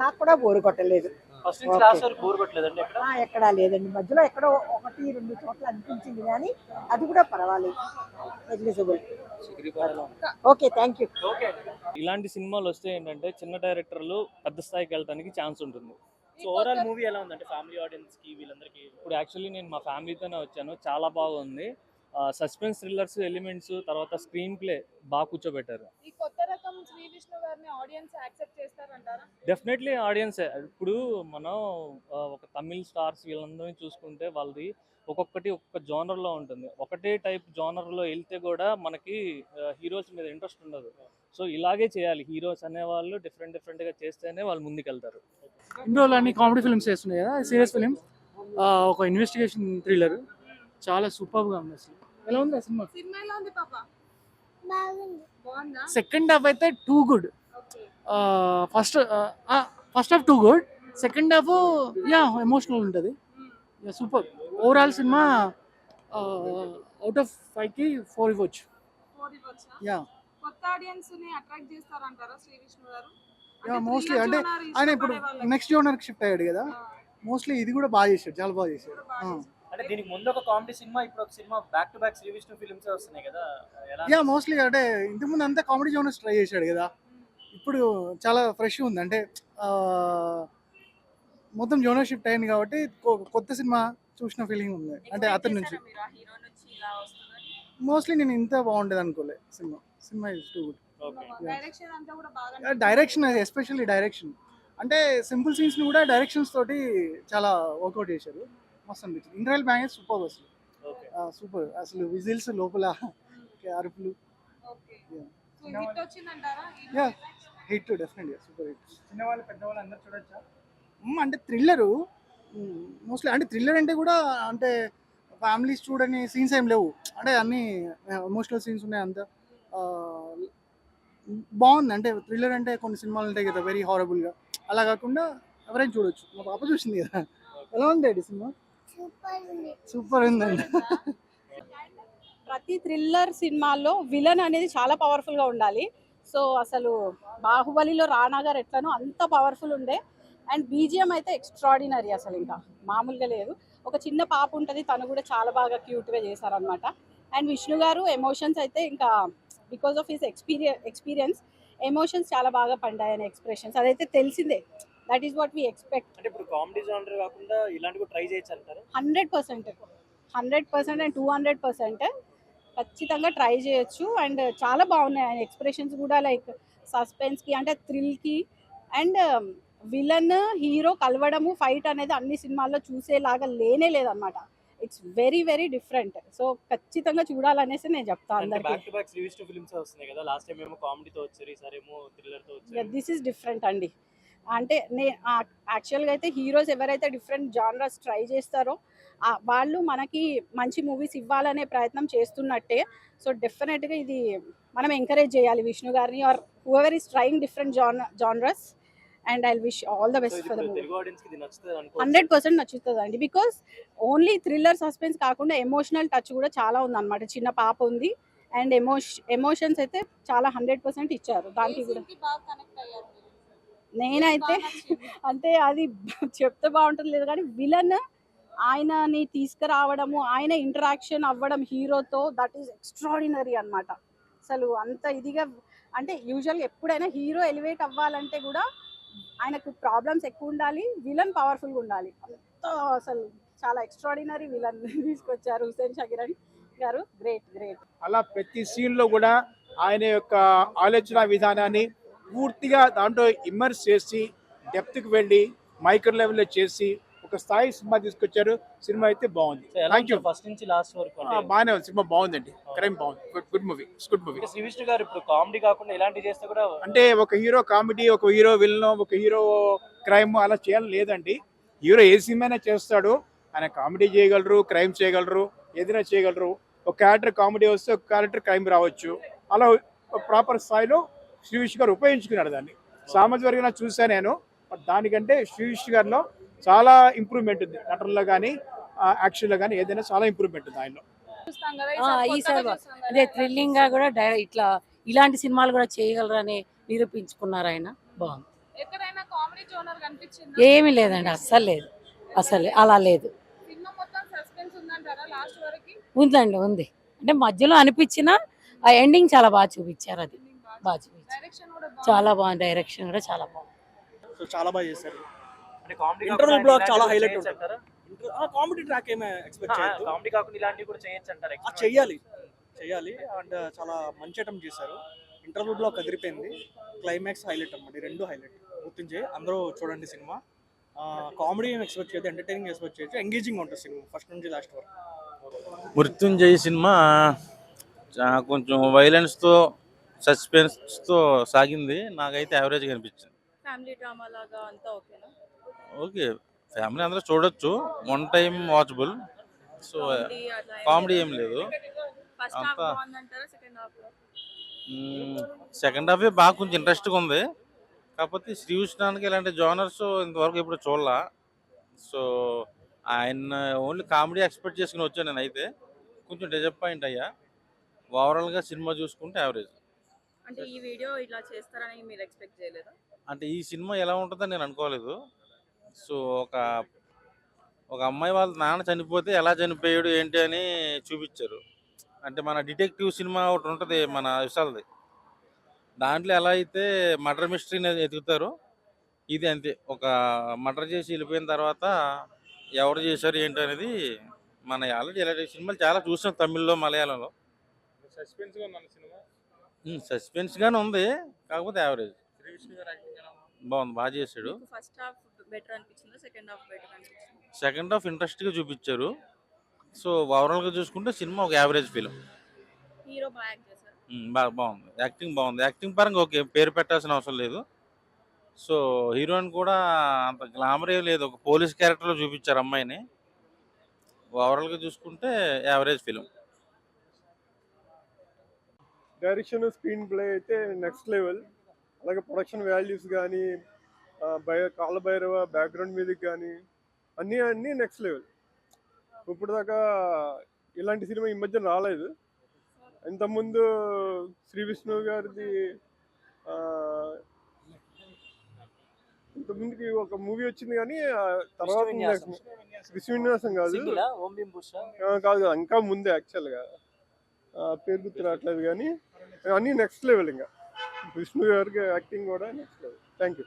నాకు కూడా బోరు కొట్టలేదు. ఫస్ట్ నుంచి లాస్ట్ వరకు బోర్ కొట్టలేదండి ఎక్కడ? ఎక్కడా లేదండి, మధ్యలో ఎక్కడో 1-2 చోట్ల అనిపించింది కానీ అది కూడా పర్వాలేదు, నెగ్లిజిబుల్. Okay, thank you. ఇలాంటి సినిమాలు వస్తే ఏంటంటే చిన్న డైరెక్టర్లు పెద్ద స్థాయికి వెళ్ళడానికి ఛాన్స్ ఉంటుంది. సో ఓవరాల్ మూవీ ఎలా ఉందంటే ఫ్యామిలీ ఆడియన్స్ కి వీళ్ళందరికీ? ఇప్పుడు యాక్చువల్లీ నేను మా ఫ్యామిలీతోనే వచ్చాను, చాలా బాగుంది. సస్పెన్స్ థ్రిల్లర్స్ ఎలిమెంట్స్, తర్వాత స్క్రీన్ ప్లే బాగా కూర్చోబెట్టారు. ఈ కొత్త రకం శ్రీ విష్ణు గారిని ఆడియన్స్ యాక్సెప్ట్ చేస్తారంటారా? Definitely audience. ఇప్పుడు మనం ఒక తమిళ్ స్టార్స్ వీళ్ళందరినీ చూసుకుంటే వాళ్ళది ఒక్కొక్క జోనర్లో ఉంటుంది. ఒకటే టైప్ జోనర్లో వెళ్తే కూడా మనకి హీరోస్ మీద ఇంట్రెస్ట్ ఉండదు. సో ఇలాగే చేయాలి, హీరోస్ అనేవాళ్ళు డిఫరెంట్గా చేస్తేనే వాళ్ళు ముందుకెళ్తారు. ఇన్ని రోజులు అన్ని కామెడీ ఫిల్మ్స్ చేస్తున్నాయి కదా, సీరియస్ ఫిలిం ఒక ఇన్వెస్టిగేషన్ థ్రిల్లర్ చాలా సూపర్గా ఉంది. అసలు ఎలా ఉంది ఆ సినిమా? సినిమా ఎలా ఉంది పాప? బాగుందా? సెకండ్ హాఫ్ అయితే too good. First half too good, second half emotional ఉంటుంది. Super. Overall cinema out of 5కి 4 ఇవ్వచ్చు. కొత్త ఆడియన్స్ ని అట్రాక్ట్ చేస్తారంటారా శ్రీ విష్ణు గారు? మోస్ట్లీ అంటే ఆయన ఇప్పుడు నెక్స్ట్ జోనర్ షిఫ్ట్ అయ్యాడు కదా, మోస్ట్లీ ఇది కూడా బాగా చేశాడు, చాలా బాగా చేశాడు. అంటే దీనికి ముందు ఒక కామెడీ సినిమా, ఇప్పుడు ఒక cinema, back to back Sri Vishnu films వస్తున్నాయి కదా. మోస్ట్లీ అంటే ఇంతకుముందు అంతా కామెడీ జోనర్స్ ట్రై చేశాడు కదా, ఇప్పుడు చాలా ఫ్రెష్ ఉంది. అంటే మొత్తం జోనర్ షిఫ్ట్ అయింది కాబట్టి కొత్త సినిమా చూసిన ఫీలింగ్ ఉంది. అంటే అతని నుంచి మోస్ట్లీ నేను ఇంత బాగుంటుంది అనుకోలే. Cinema is too good. Direction, especially direction, అంటే సింపుల్ సీన్స్ ని కూడా డైరెక్షన్స్ తోటి చాలా వర్కౌట్ చేశారు. మస్తు అనిపించింది. Interval bang super. అసలు సూపర్. అసలు విజిల్స్ లోపల అరుపులు. హిట్, డెఫినెట్గా సూపర్ హిట్. చిన్నవాళ్ళు పెద్దవాళ్ళు అందరూ చూడొచ్చా? అంటే థ్రిల్లరు మోస్ట్లీ. అంటే థ్రిల్లర్ అంటే కూడా అంటే ఫ్యామిలీస్ చూడని సీన్స్ ఏం లేవు, అంటే అన్ని ఎమోషనల్ సీన్స్ ఉన్నాయి. అంత బాగుంది. అంటే థ్రిల్లర్ అంటే కొన్ని సినిమాలు ఉంటాయి కదా వెరీ హారబుల్గా, అలా కాకుండా ఎవరైనా చూడొచ్చు. మా పాప చూసింది కదా. ఎలా ఉంది సినిమా? సూపర్ ఉందండి. ప్రతి థ్రిల్లర్ సినిమాల్లో విలన్ అనేది చాలా పవర్ఫుల్గా ఉండాలి. సో అసలు బాహుబలిలో రానా గారు ఎట్లనో అంత పవర్ఫుల్ ఉండే. అండ్ బీజిఎం అయితే ఎక్స్ట్రాడినరీ, అసలు ఇంకా మామూలుగా లేదు. ఒక చిన్న పాప ఉంటుంది, తను కూడా చాలా బాగా క్యూట్గా చేశారనమాట. అండ్ విష్ణు గారు ఎమోషన్స్ అయితే ఇంకా because of his experience emotions చాలా బాగా పండాయని ఎక్స్ప్రెషన్స్ అదైతే తెలిసిందే. That is what we expect. అంటే ఇప్పుడు కామెడీ జోనర్ కాకుండా ఇలాంటివి ట్రై చేయొచ్చు అంటారు? 100% అండ్ 200% ఖచ్చితంగా ట్రై చేయొచ్చు. అండ్ చాలా బాగున్నాయి ఆయన ఎక్స్ప్రెషన్స్ కూడా, లైక్ సస్పెన్స్కి అంటే థ్రిల్కి. అండ్ విలన్ హీరో కలవడము, ఫైట్ అనేది అన్ని సినిమాల్లో చూసేలాగా లేనే లేదనమాట. It's very very different. So ఖచ్చితంగా చూడాలనేసి నేను చెప్తాను అందరికీ. Back to back Sri Vishnu films వస్తున్నాయి కదా, లాస్ట్ టైం ఏమో కామెడీతో వచ్చారు, ఈసారి ఏమో థ్రిల్లర్తో వచ్చారు. దిస్ ఈస్ డిఫరెంట్ అండి. అంటే యాక్చువల్గా అయితే హీరోస్ ఎవరైతే డిఫరెంట్ జానర్స్ ట్రై చేస్తారో వాళ్ళు మనకి మంచి మూవీస్ ఇవ్వాలనే ప్రయత్నం చేస్తున్నట్టే. సో డెఫినెట్గా ఇది మనం ఎంకరేజ్ చేయాలి విష్ణు గారిని, or whoever is trying different genres. And I wish all the best for the movie. 100% నచ్చుతుంది అండి, బికాస్ ఓన్లీ థ్రిల్లర్ సస్పెన్స్ కాకుండా ఎమోషనల్ టచ్ కూడా చాలా ఉంది అనమాట. చిన్న పాప ఉంది అండ్ ఎమోషన్స్ అయితే చాలా 100% ఇచ్చారు దానికి కూడా. నేనైతే అంటే అది చెప్తే బాగుంటుంది లేదు కానీ విలన్ ఆయనని తీసుకురావడము, ఆయన ఇంటరాక్షన్ అవ్వడం హీరోతో, దట్ ఈస్ ఎక్స్ట్రాడినరీ అనమాట. అసలు అంత ఇదిగా అంటే యూజువల్గా ఎప్పుడైనా హీరో ఎలివేట్ అవ్వాలంటే కూడా ఆయనకు ప్రాబ్లమ్స్ ఎక్కువ ఉండాలి, విలన్ పవర్ఫుల్గా ఉండాలి. అంత అసలు చాలా ఎక్స్ట్రాడినరీ విలన్ తీసుకొచ్చారు హుసేన్ షకీరన్ గారు. గ్రేట్. అలా ప్రతి సీన్లో కూడా ఆయన యొక్క ఆలోచన విధానాన్ని పూర్తిగా దాంట్లో ఇమ్మర్స్ చేసి డెప్త్కి వెళ్ళి మైక్రో లెవెల్లో చేసి ఒక స్థాయి సినిమా తీసుకొచ్చారు. సినిమా అయితే బాగుంది. Thank you. ఫస్ట్ నుంచి లాస్ట్ వరకు బాగానే ఉంది సినిమా, బాగుందండి. క్రైమ్ బాగుంది, గుడ్ మూవీ. శ్రీ విష్ణు గారు ఇప్పుడు కామెడీ కాకుండా ఇలాంటి చేస్తే కూడా, అంటే ఒక హీరో కామెడీ, ఒక హీరో విలన్, ఒక హీరో క్రైమ్ అలా చేయాలి లేదండి. హీరో ఏ సినిమా చేస్తాడు, ఆయన కామెడీ చేయగలరు, క్రైమ్ చేయగలరు, ఏదైనా చేయగలరు. ఒక క్యారెక్టర్ కామెడీ వస్తే ఒక క్యారెక్టర్ క్రైమ్ రావచ్చు. అలా ప్రాపర్ స్థాయిలో శ్రీ విష్ణు గారు ఉపయోగించుకున్నాడు దాన్ని. సామాజిక వర్గంగా చూసాను నేను, దానికంటే శ్రీ విష్ణు గారిలో చాలా ఇంప్రూవ్మెంట్ ఉంది. నటనలో కానీ యాక్షన్లో కానీ ఏదైనా చాలా ఇంప్రూవ్మెంట్ ఉంది ఆయనలో. ఈసారి అదే థ్రిల్లింగ్ గా కూడా ఇలాంటి సినిమాలు కూడా చేయగలరని నిరూపించుకున్నారు ఆయన. బాగుంది. ఎక్కడైనా కామెడీ కామెడీ జోనర్ కనిపించింది. ఏమీ లేదండి, అస్సలు లేదు, అసలు అలా లేదు. సినిమా మొత్తం సస్పెన్స్ ఉందంటారా లాస్ట్ వరకు? ఉందండి, ఉంది. అంటే మధ్యలో అనిపించిన ఆ ఎండింగ్ చాలా బాగా చూపించారు, అది బాగా చూపించారు. డైరెక్షన్ కూడా చాలా బాగుంది, డైరెక్షన్ కూడా చాలా బాగుంది. సో చాలా బాగా చేశారు. అంటే కామెడీ ఇంటర్వల్ బ్లాక్ చాలా కాకుండా హైలైట్ చేయొచ్చు ఉంటుంది. అంటారా? కామెడీ ట్రాక్ ఏమే ఎక్స్పెక్ట్ చేయొద్దు. కామెడీ కాకుండా ఇలాంటివి కూడా చేయొచ్చు అంటారు. చెయ్యాలి అండ్ చాలా మంచి ఐటమ్ చేశారు. ఇంటర్వల్ బ్లాక్ అదిరిపోయింది, క్లైమాక్స్ హైలైట్ అన్నమాట, ఈ రెండు హైలైట్. గుర్తించే అందరూ చూడండి సినిమా. కామెడీ ఏం ఎక్స్పెక్ట్ చేయొద్దు, ఎంటర్టైనింగ్ ఎక్స్పెక్ట్ చేయొచ్చు, ఎంగేజింగ్ ఉంటుంది సినిమా ఫస్ట్ నుంచి లాస్ట్ వరకు. మృత్యుంజయ్ సినిమా కొంచెం వైలెన్స్తో సస్పెన్స్తో సాగింది, నాకైతే యావరేజ్గా అనిపించింది. ఫ్యామిలీ డ్రామా లాగా అంతా ఓకేనా? ఓకే, ఫ్యామిలీ అందరూ చూడొచ్చు, one time watchable. So comedy ఏం లేదు ఫస్ట్ హాఫ్ అంతా. బాగుందంటారా సెకండ్ హాఫ్ లో? సెకండ్ హాఫే బాగా కొంచెం ఇంట్రెస్ట్గా ఉంది. కాకపోతే శ్రీకృష్ణానికి ఇలాంటి జోనర్స్ ఇంతవరకు ఎప్పుడు చూడలా. సో ఆయన ఓన్లీ కామెడీ ఎక్స్పెక్ట్ చేసుకుని వచ్చాను నేనైతే, కొంచెం డిసప్పాయింట్ అయ్యా. ఓవరాల్గా సినిమా చూసుకుంటే యావరేజ్. అంటే ఈ వీడియో ఇలా చేస్తారని మీరు ఎక్స్పెక్ట్ చేయలేదా? అంటే ఈ సినిమా ఎలా ఉంటుందని నేను అనుకోలేదు. సో ఒక అమ్మాయి వాళ్ళ నాన్న చనిపోతే ఎలా చనిపోయాడు ఏంటి అని చూపించారు. అంటే మన డిటెక్టివ్ సినిమా ఒకటి ఉంటుంది మన విశాల్ది, దాంట్లో ఎలా అయితే మర్డర్ మిస్టరీని ఎతుకుతారో ఇది అంతే. ఒక మర్డర్ చేసి వెళ్ళిపోయిన తర్వాత ఎవరు చేశారు ఏంటి అనేది మన ఆల్రెడీ ఇలాంటి సినిమాలు చాలా చూసాం తమిళ్లో, మలయాళంలో. సస్పెన్స్గానే ఉంది, కాకపోతే యావరేజ్. బాగుంది, బాగా చేశాడు. ఫస్ట్ హాఫ్ బెటర్ అనిపించిందా సెకండ్ హాఫ్ బెటర్ అనిపించిందా? సెకండ్ హాఫ్ ఇంట్రెస్ట్గా చూపించారు. సో ఓవరాల్గా చూసుకుంటే సినిమా ఒక యావరేజ్ ఫిలిం. హీరో బాగా యాక్ట్ చేశారు. బాగుంది, యాక్టింగ్ బాగుంది. యాక్టింగ్ పరంగా ఓకే, పేరు పెట్టాల్సిన అవసరం లేదు. సో హీరోయిన్ కూడా అంత గ్లామర్ ఏం లేదు, ఒక పోలీస్ క్యారెక్టర్లో చూపించారు అమ్మాయిని. ఓవరాల్గా చూసుకుంటే average film. Direction, screen play అయితే నెక్స్ట్ లెవెల్. అలాగే ప్రొడక్షన్ వాల్యూస్ కానీ, కాలభైరవ బ్యాక్గ్రౌండ్ మ్యూజిక్ కానీ అన్నీ నెక్స్ట్ లెవెల్. ఇప్పుడు దాకా ఇలాంటి సినిమా ఈ మధ్య రాలేదు. ఇంతకుముందు శ్రీ విష్ణు గారిది ఇంతకుముందుకి ఒక మూవీ వచ్చింది, కానీ తర్వాత విశ్వవిన్యాసం కాదు, ఇంకా ముందే యాక్చువల్గా పేరు గుర్తు రావట్లేదు. కానీ అన్నీ నెక్స్ట్ లెవెల్. ఇంకా విష్ణు గారికి యాక్టింగ్ కూడా నెక్స్ట్ లెవెల్. Thank you.